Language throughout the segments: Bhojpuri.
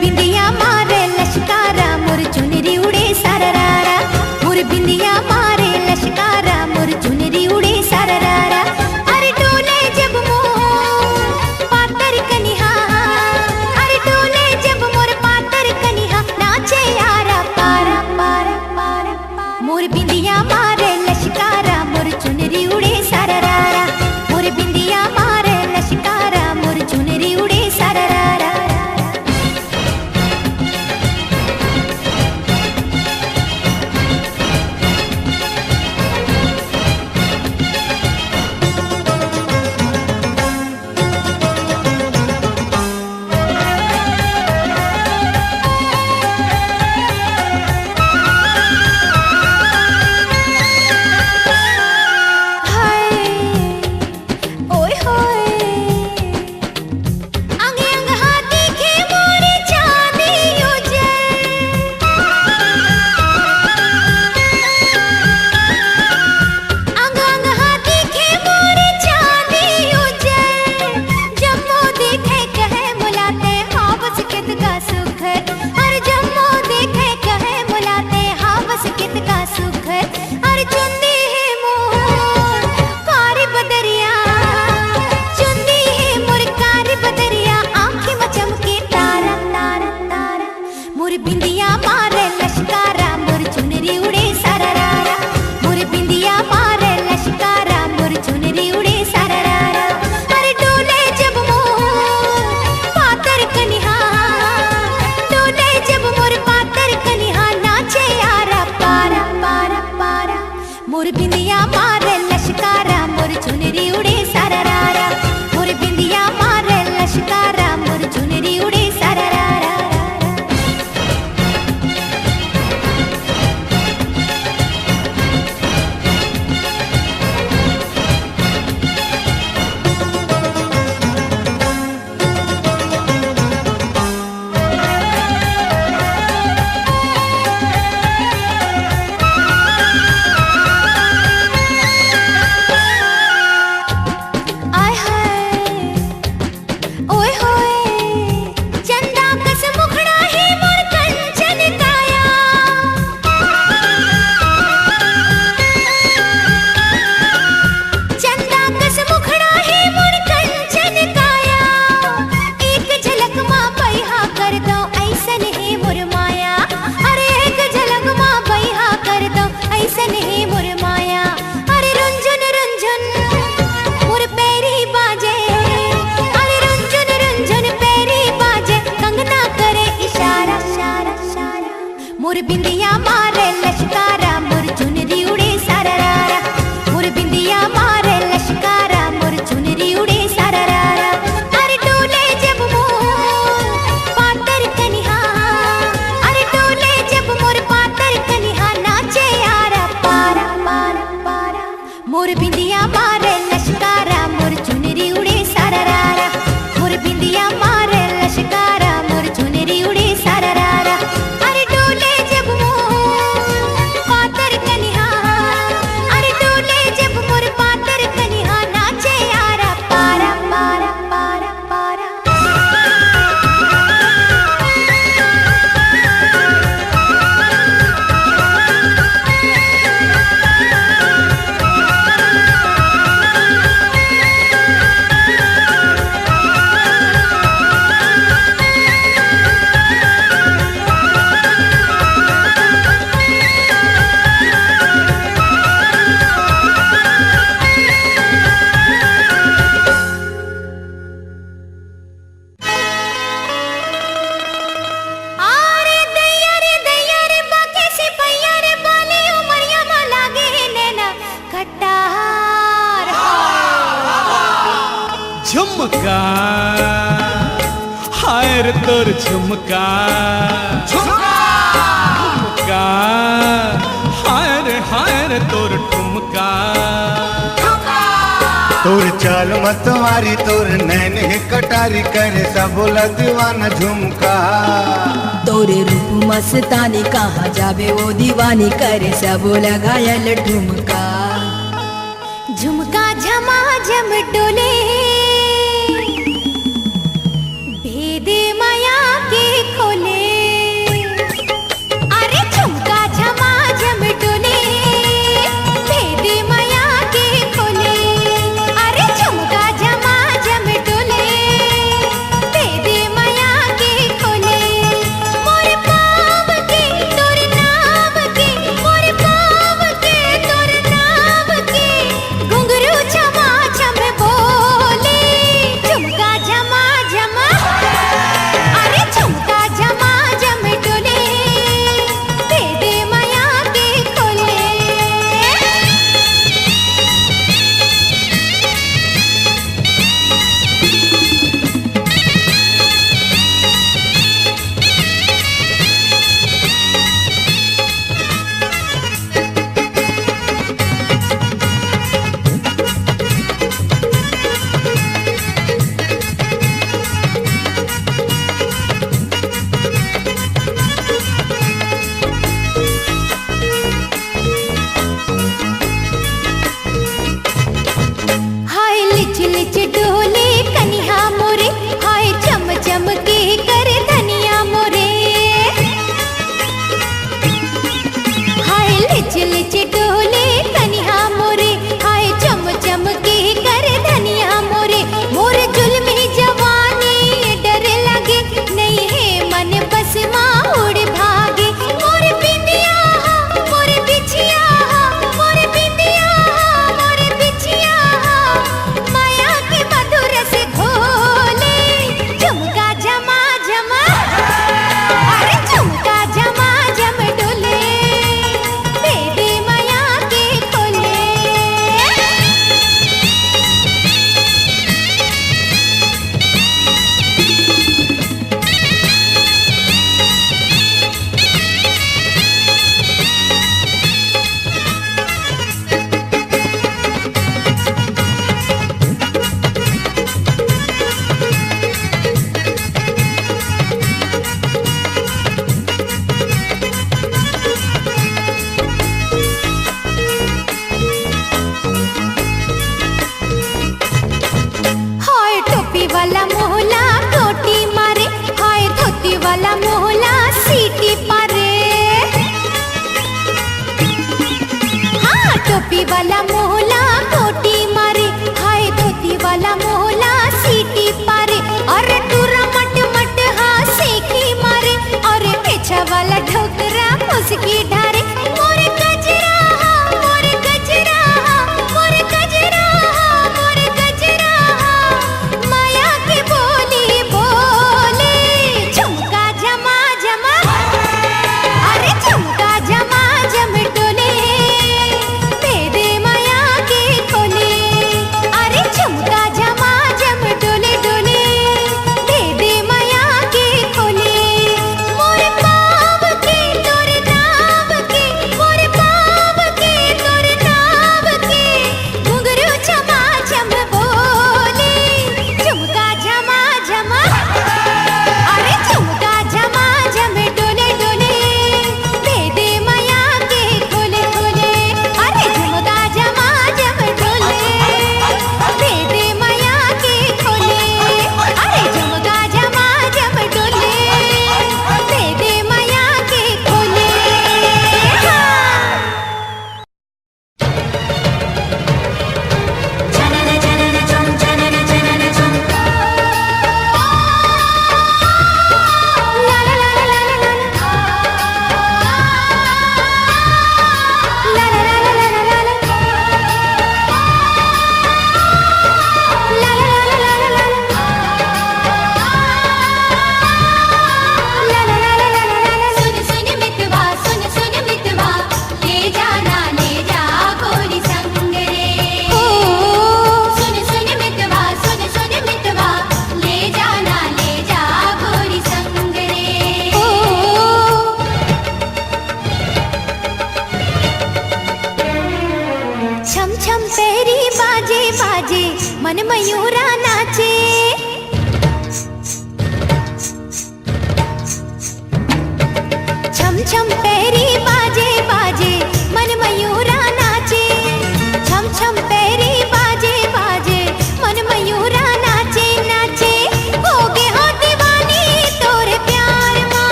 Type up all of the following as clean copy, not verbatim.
बिंदिया मारे लश्कारा मोर चुनरी उड़े सररारा, मोर बिंदिया मारे लश्कारा मोर चुनरी उड़े सररारा। अरे डोले जब मोर पातर कनिहा, अरे डोले जब मोर पातर कनिहा, नाचे यारा पारा पारा पारा। मोर बिंदिया मारे लश्कारा मोर चुनरी उड़े सररारा, मोर बिंदिया मारे लश्कारा मोर चुनरी उड़े सररारा। मोर बिंदिया मारे लश्कारा मोर चुनरी उड़े सररारा, मोर बिंदिया मारे लश्कारा मोर चुनरी उड़े सररारा। मोर बिंदिया मारे लश्कारा मोर चुनरी उड़े सररारा, मोर बिंदिया मारे लश्कारा मोर चुनरी उड़े सररारा। अरे डोले जब मोर पातर कनिहा, अरे डोले जब मोर पातर कनिहा, नाचे यारा पारा पारा पारा। मोर बिंदिया मारे लश्कारा मोर चुनरी उड़े सररारा, मोर बिंदिया मारे लश्कारा मोर चुनरी उड़े सररारा। अरे डोले झुमका हाय रे तोर झुमका, झुमका हाय रे तोर ठुमका। तोर चाल मतवारी तोर नैन कटारी करे सबोला दीवाना झुमका। तोरे रूप मस्तानी कहाँ जाबे वो दीवानी करे सबोला घायल ठुमका। झुमका झमाझम डोले भेद माया के खोले।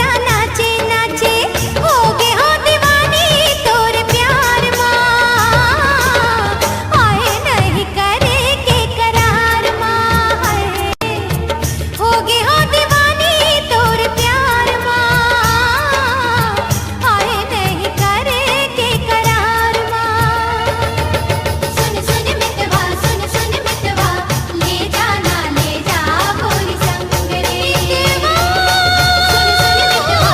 मोरा नाचे नाचे हो गे हो दीवानी तोरे प्यार माँ आए नहीं करे के करार माँ हो गे हो दीवानी तोरे प्यार माँ आए नहीं करे के करार माँ सुन सुन मितवा ले जाना ले जा भोली संग रे सुन सुन मितवा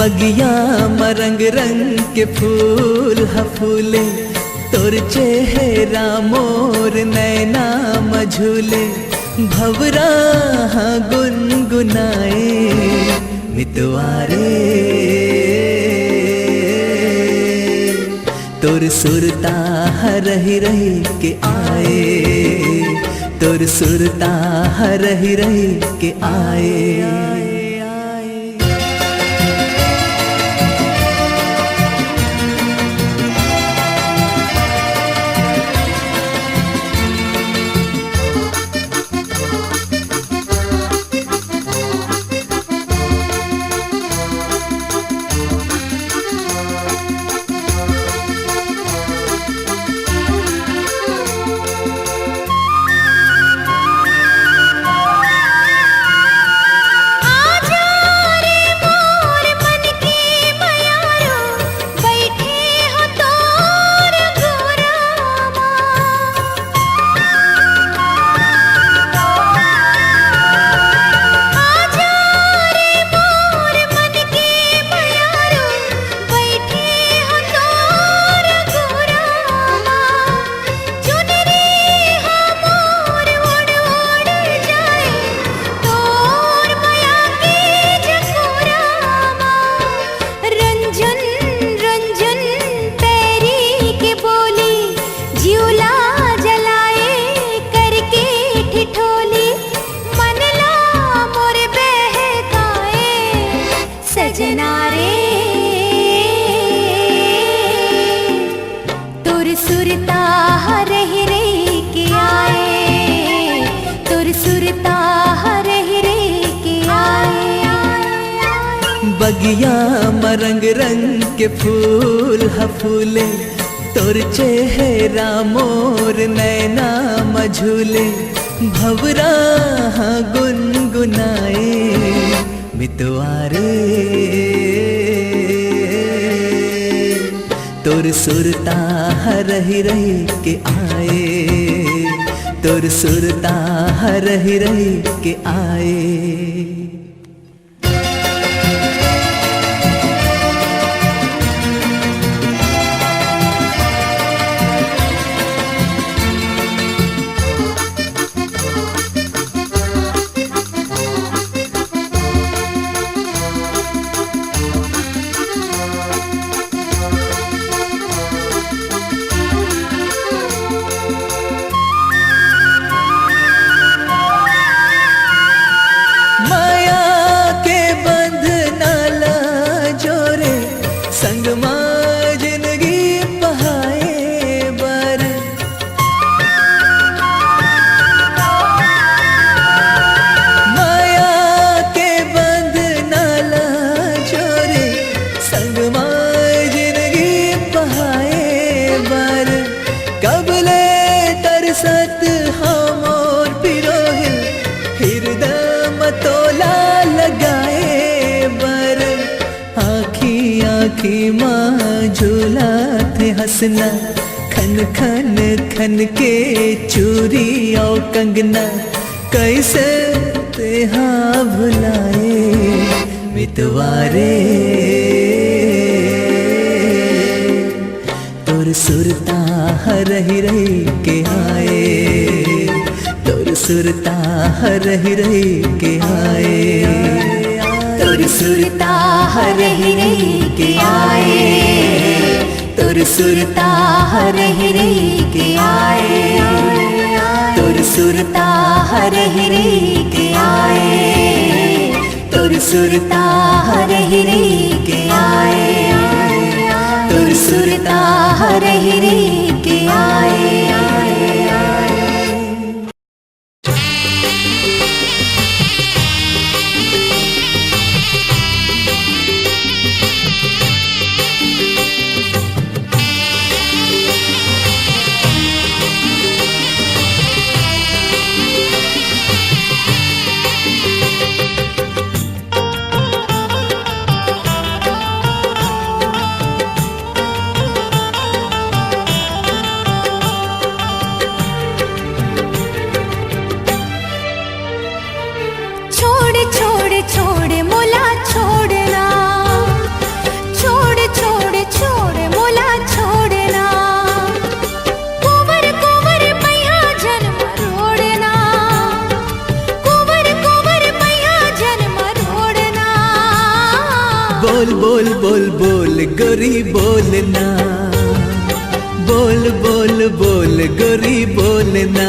बगिया में रंग रंग के फूल ह फूले, तोर चेहरा मोर नैना मझूले, भवरा गुनगुनाए मितवारे, तोर सुरता रही रही के आए, तोर सुरता रही रही के आए। बगिया में रंग रंग के फूल ह फूले, तोर चेहरा मोर नैना मझूले, भवरा गुनगुनाए मितवारे, तोर सुरता रही रही के आए, तोर सुरता रही रही के आए। आँखी माँ झूला थे हंसना, खन खन खन के चूरी और कंगना, कैसे तेहा भुलाए मितवारे, तोर सुरता रही रही के आए, तोर सुरता रही रही के आए, तोर सुरता रही रही के आए, तोर सुरता रही रही के आए, तोर सुरता रही रही के आए, तोर सुरता रही रही के आए, तोर सुरता रही रही के आए। बोल बोल बोल बोल गोरी बोलना, बोल बोल बोल गोरी बोलना।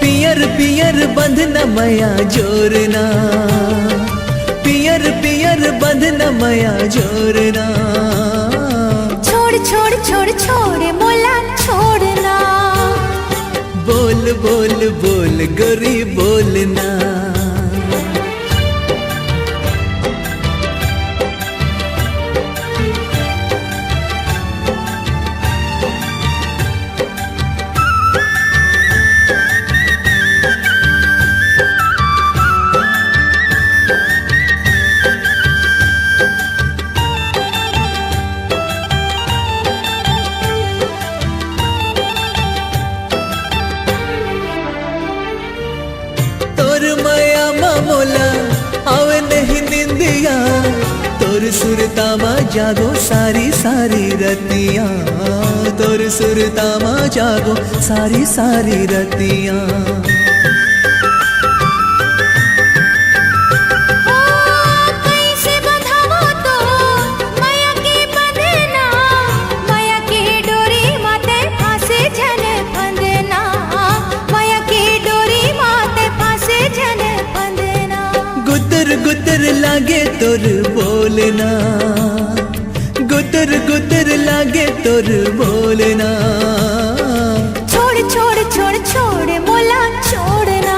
पियर पियर बंधना मया जोरना, पियर पियर बंधना मया जोरना। छोड़ छोड़ छोड़ छोड़ मोला छोड़ना। बोल बोल बोल गोरी बोलना। तोर माया मोला आवे नहीं निंदिया, तोर सुरता मा जागो सारी सारी रतिया, तोर सुरता मा जागो सारी सारी रतिया। कैसे बंधावो तो माया के बंधना, माया के डोरी माते फांसे जन बंधना, माया के डोरी माते फांसे जन बंधना। गुतर गुतर लागे तोर बोलना, गुतर गुतर लागे तोर बोलना। छोड़ छोड़ छोड़ छोड़ मोला छोड़ना,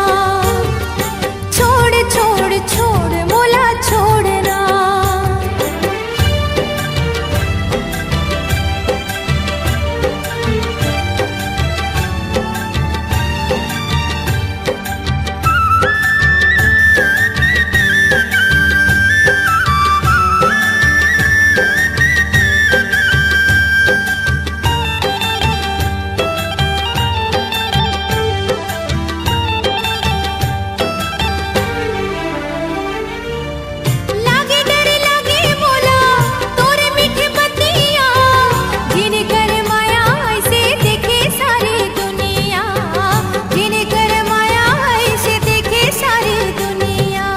छोड़ छोड़ छोड़ मोला छोड़ना। लागे डर लागे मोला तोरे मीठे बतिया, जिन कर माया ऐसे देखे सारी दुनिया, जिन कर माया ऐसे देखे सारी दुनिया।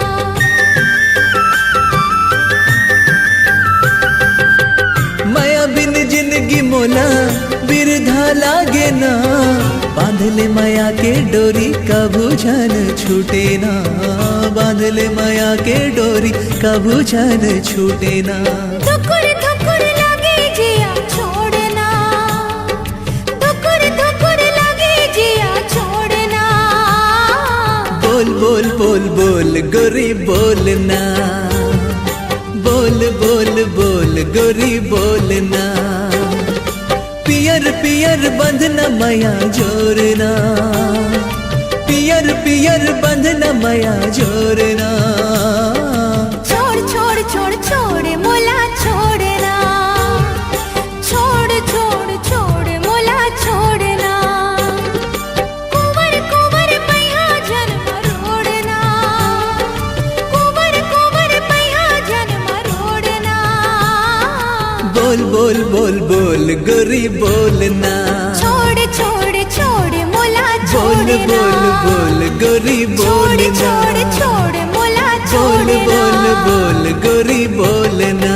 माया बिन जिंदगी मोला बिरधा लागे ना, बांधले माया के डोरी कभू जन छूटे ना, बांधले माया के डोरी कभू जन छूटे ना। धुकुर धुकुर लागे जिया छोड़ना, धुकुर धुकुर लागे जिया छोड़ना। बोल बोल बोल बोल गोरी बोलना, बोल बोल बोल गोरी बोलना। पियर पियर बंधना मया जोरना, पियर पियर बंधना मया जोरना। छोड़ छोड़ छोड़ छोड़ मोला छोड़ना, छोड़ छोड़ छोड़ मोला छोड़ना। कुंवर कुंवर पैया जन्म रोड़ना, कुंवर कुंवर पैया जन्म रोड़ना। बोल बोल बोल बोल गोरी बोलना, छोड़ छोड़ छोड़ मोला बोल छोड़ना। बोल बोल गोरी छोड़ बोलना, छोड़ छोड़ मोला बोल छोड़ना। बोल बोल गोरी बोलना।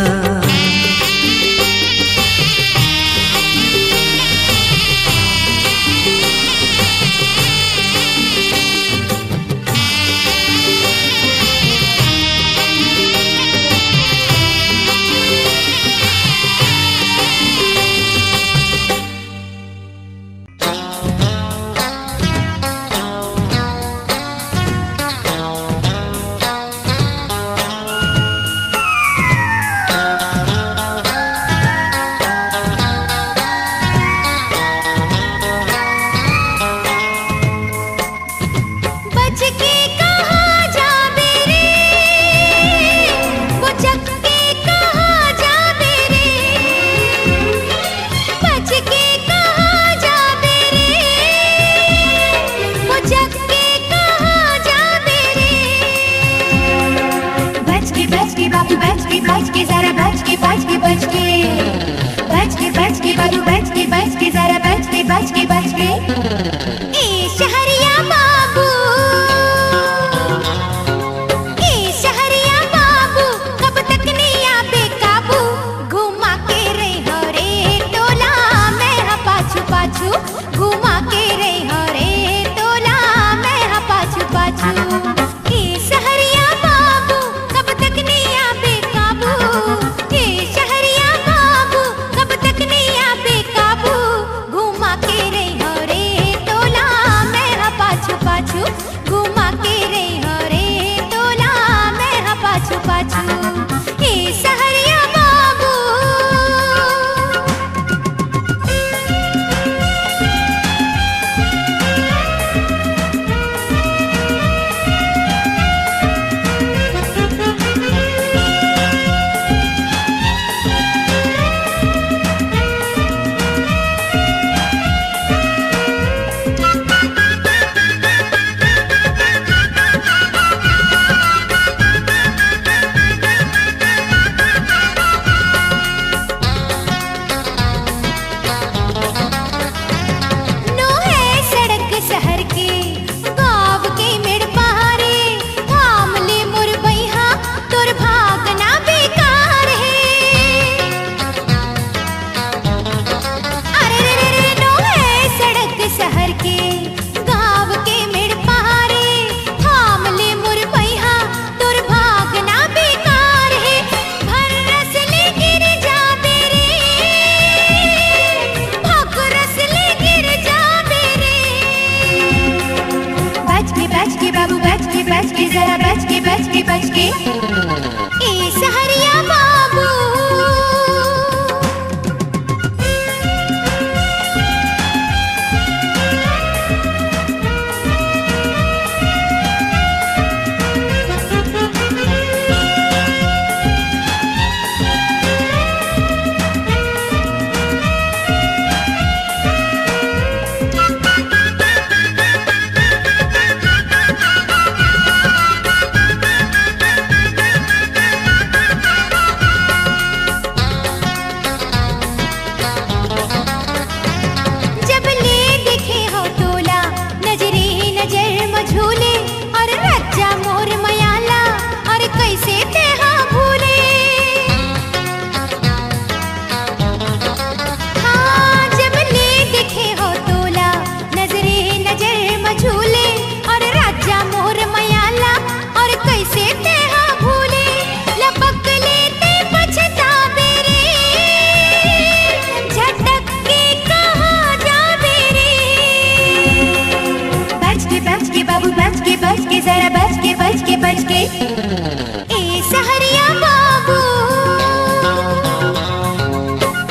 ए सहरिया बाबू,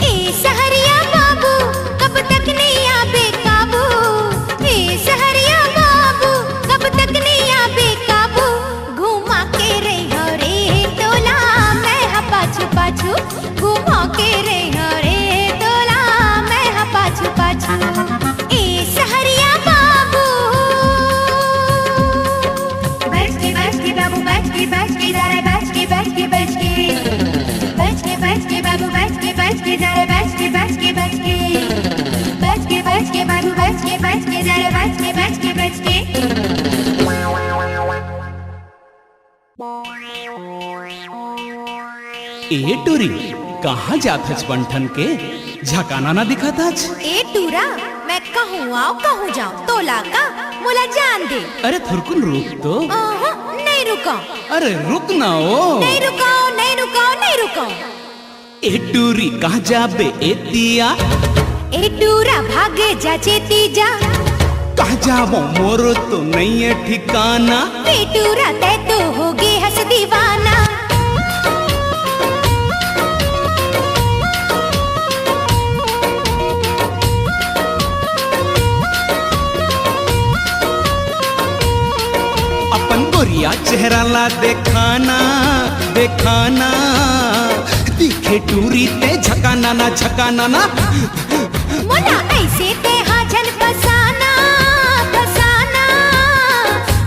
ए सहरिया बाबू, कब तक नहीं आबे काबू। ए सहरिया बाबू, कब तक नहीं आबे काबू। घुमा के रही रे तोला मैं हा पाछू पाछू। घुमा के रही रे तोला मैं हा पाछू पाछू। ए सहरिया बाबू, बच के बाबू, बच के जरा बच के बाबू, बच के जरा बच के बाबू, बच के जरा बच के। ए टूरी कहाँ जात हच बंठन के झकाना ना दिखा था। ए टूरा मैं कहूँ आओ कहूँ जाऊँ तोला का मोला जान दे। अरे थुरकुन रुक तो। नहीं रुकाओ। अरे रुक ना ओ। नहीं रुकाओ, नहीं रुकाओ, नहीं रुकाओ। ए टूरी कहाँ जाबे एतिया। ए टूरा भागे जा चेती जा। कहाँ जाबो मोरो तो नहीं है ठिकाना। ए टूरा तै तो होगे हंस दीवाना। अपन गोरिया चेहरा ला देखाना देखाना। दिखे टूरी ते झकाना ना झकाना ना। मोला ऐसे ते हाँ झन फसाना फसाना।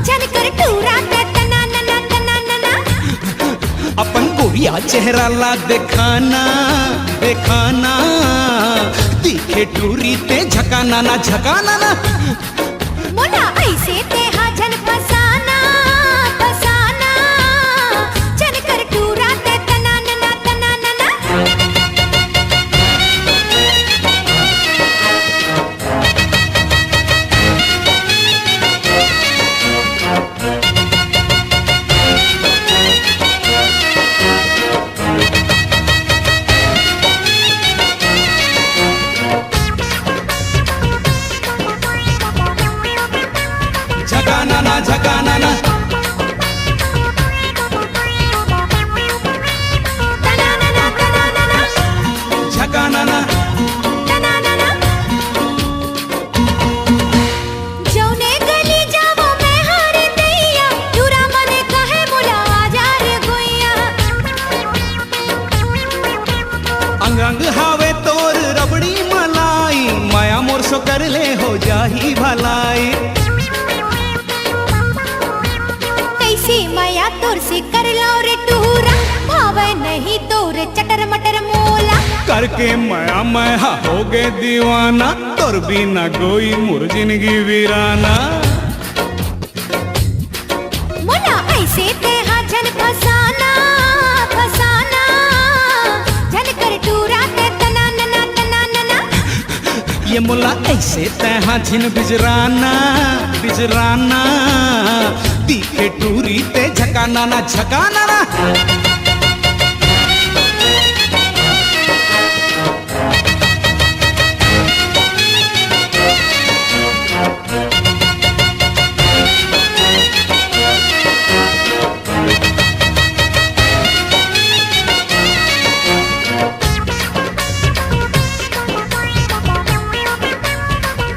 झन कर टूरा ते तना नना तना नना। अपन गोरिया चेहरा ला देखाना देखाना। दिखे टूरी ते झकाना ना झकाना ना। मोला ऐसे ते हाँ झन फसाना फसाना। झन कर टूरा ते तना नना तना नना। झकाना ना झकाना ना। तना नना तना नना। झकाना ना। तना नना। जौने गली जावो मैं हार दैया। टूरा मने कहे मोला आजा रे गोइया। अंग अंग हावे तोर रबड़ी मलाई। माया मोर सो कर ले हो जाही भलाई। कैसी माया तोर से कर लो रे टूरा। भावे नहीं तोर चटर मटर मोला। करके माया मैं हो गए दीवाना। तोर बिना गोई मोर जिंदगी वीराना। मोला ऐसे ते हाँ झन फसाना फसाना। झन कर टूरा ते तना नना तना नना। ये मुला ऐसे तहा झिन बिजराना बिजराना। दिखे टूरी ते झकाना ना झकाना ना।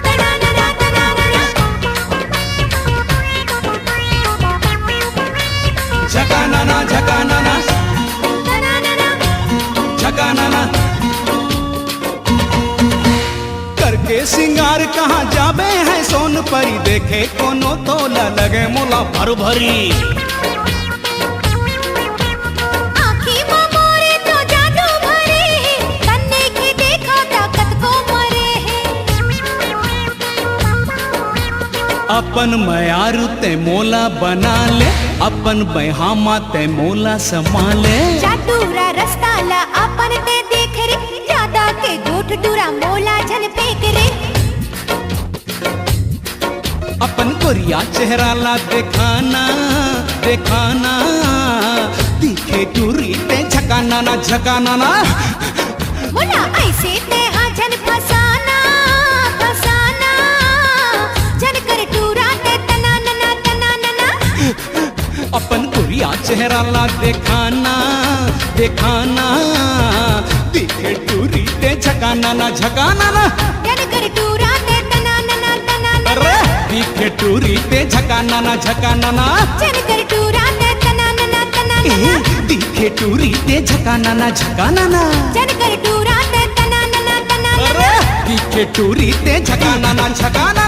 तना नना तना नना। झकाना ना झकाना ना। तना नना। झकाना ना। करके सिंगार कहाँ जाबे है सोन परी। देखे कोनो तोला लगे मोला भर भरी। आँखी में मोरे तो जादू भरे है। कन्ने की देखा ताकत को मरे है। अपन मयारू ते मोला बना ले। अपन बहामा ते मोला संभाले। जाटूरा रस्ता ला अपन ते देख रे। ज्यादा के गोठ टूरा मोला झन फेंक रे। अपन गोरिया चेहरा ला देखाना देखाना। दिखे टूरी ते झकाना ना झकाना ना। मोला ऐसे ते हाँ झन फसाना फसाना। झन कर टूरा ते तना नना तना नना। अपन गोरिया चेहराला देखाना देखाना दिखे टूरी ते झकाना ना झकाना ना जन कर टूरा ते तना ना तना ना अरे दिखे टूरी ते झकाना ना झकाना ना जन कर टूरा ते तना ना तना ए, ना दिखे टूरी ते झकाना ना झकाना ना जन कर टूरा ते तना ना तना अरे दिखे टूरी ते झकाना ना झकाना